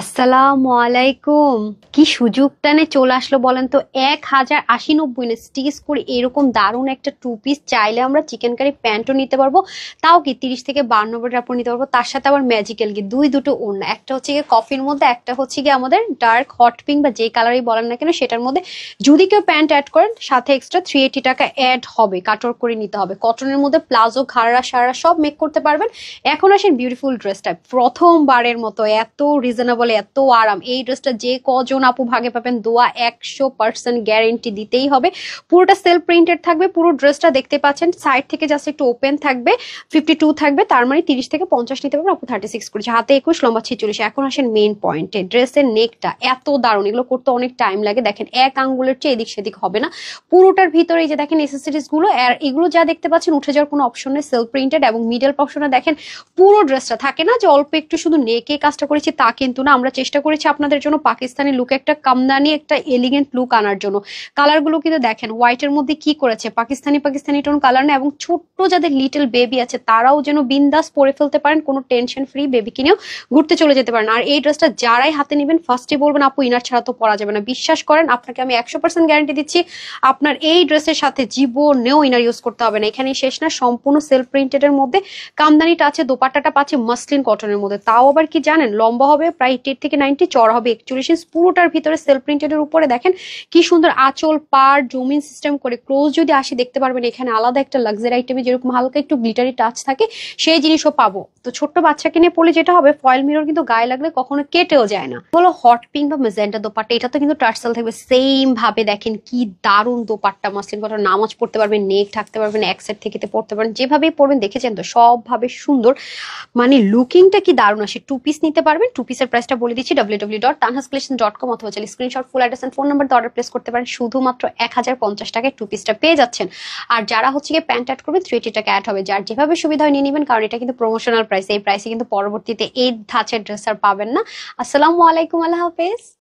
আসসালামু আলাইকুম। কি সুযোগ টানে চলে আসলো বলেন তো, 1080-90 না স্টিচ করে এরকম দারুণ একটা টু পিস চাইলে আমরা চিকেন কারি প্যান্টও নিতে পারবো। তাও কি 30 থেকে 52 কাপড় নিতে পারবো, তার সাথে আবার ম্যাজিক্যাল কি দুটো ওড়না, একটা হচ্ছে গিয়ে কফির মধ্যে, একটা হচ্ছে গিয়ে আমাদের ডার্ক হট পিঙ্ক বা যে কালারই বলেন না কেন সেটার মধ্যে। যদি কেউ প্যান্ট অ্যাড করেন সাথে এক্সট্রা 380 টাকা অ্যাড হবে, কাটর করে নিতে হবে। কটনের মধ্যে প্লাজো ঘাড়া সারা সব মেক করতে পারবেন। এখন আসেন বিউটিফুল ড্রেসটা, প্রথমবারের মতো এত রিজনেবল, এত আরাম। এই ড্রেসটা যে কজন আপু ভাগে পাবেন দোয়া 100% গ্যারেন্টি দিতেই হবে। পুরোটা সেলফ প্রিন্টেড থাকবে, পুরো ড্রেসটা দেখতে পাচ্ছেন সাইড থেকে জাস্ট একটু ওপেন থাকবে, 52 থাকবে, তার মানে 30 থেকে 50 নিতে পারবেন। আপু 36 করেছে, হাতে 21, লম্বা 46। এখন আসেন মেইন পয়েন্টে, ড্রেসের নেকটা এত দারুণ, এগুলো করতে অনেক টাইম লাগে। দেখেন এক আঙ্গুলের চেয়ে এদিক সেদিক হবে না পুরোটার ভিতরে। এই যে দেখেন এসেসরিজ গুলো, আর এগুলো যা দেখতে পাচ্ছেন উঠে যাওয়ার কোনো অপশন নেই, সেলফ প্রিন্টেড। এবং মিডল পর্শনে দেখেন পুরো ড্রেসটা থাকে না যে অল্প একটু শুধু নেকে কাজটা করেছি, তা কিন্তু না। আমরা চেষ্টা করেছি আপনাদের জন্য পাকিস্তানি লুক, একটা কামদানি একটা এলিগেন্ট লুক আনার জন্য। কালার গুলো কিন্তু দেখেন হোয়াইটের মধ্যে কি করেছে, পাকিস্তানি পাকিস্তানি টোন কালার না। এবং ছোট্ট যাদের লিটল বেবি আছে তারাও যেন বিন্দাস পরে ফেলতে পারেন, কোনো টেনশন ফ্রি, বেবি কিনেও ঘুরতে চলে যেতে পারেন। আর এই ড্রেসটা যারাই হাতে নেবেন ফার্স্টে বলবেন আপু ইনার ছাড়া তো পরা যাবে না। বিশ্বাস করেন, আপনাকে আমি 100% গ্যারান্টি দিচ্ছি আপনার এই ড্রেসের সাথে জীবনেও ইনার ইউজ করতে হবে না। এখানেই শেষ না, সম্পূর্ণ সেলফ প্রিন্টেড এর মধ্যে কামদানিটা আছে, দোপাট্টাটা পাচ্ছে মাসলিন কটনের মধ্যে। তাও আবার কি জানেন, লম্বা হবে প্রায় 80 থেকে 90, চড়া হবে 41 ইঞ্চ। পুরোটার ভিতরে সেলফ প্রিন্টেড এর উপরে দেখেন কি সুন্দর আঁচল পার জমিন সিস্টেম করে। ক্লোজ যদি আসি দেখতে পারবেন এখানে আলাদা একটা লাক্সারি আইটেমে যেরকম হালকা একটু গ্লিটারি টাচ থাকে সেই জিনিসও পাবো। তো ছোট্ট বাচ্চাকে নিয়ে পড়লে যেটা হবে, ফয়েল মিরর কিন্তু গায়ে লাগলে কখনো কেটেও যায় না। বলো হট পিঙ্ক বা মেজেন্টা দোপাট্টা, এটা তো কিন্তু টার্সেল থাকবে সেম ভাবে। দেখেন কি দারুণ দোপাট্টা, মাসলিন কটন, নামাজ পড়তে পারবেন, নেক থাকতে পারবেন, এক সাইড থেকে পড়তে পারবেন, যেভাবেই পড়বেন দেখেছেন তো সব ভাবে সুন্দর। মানে লুকিংটা কি দারুণ আসে। টু পিস নিতে পারবেন, টু পিসের প্রাইসটা বলে দিচ্ছি www.tanhascollection.com, অথবা চাইলে screenshot full address and phone number order place করতে পারেন। শুধুমাত্র 1050 টাকায় টু পিসটা পেয়ে যাচ্ছেন। আর যারা হচ্ছে গিয়ে প্যান্ট অ্যাড করবেন 380 টাকা অ্যাড হবে। যার যেভাবে সুবিধা হয় নিয়ে নেবেন, কারণ এটা কিন্তু প্রমোশনাল প্রাইস। এই প্রাইসে কিন্তু পরবর্তীতে এই ধাঁচের ড্রেস আর পাবেন না। আসসালামু আলাইকুম, আল্লাহ হাফেজ।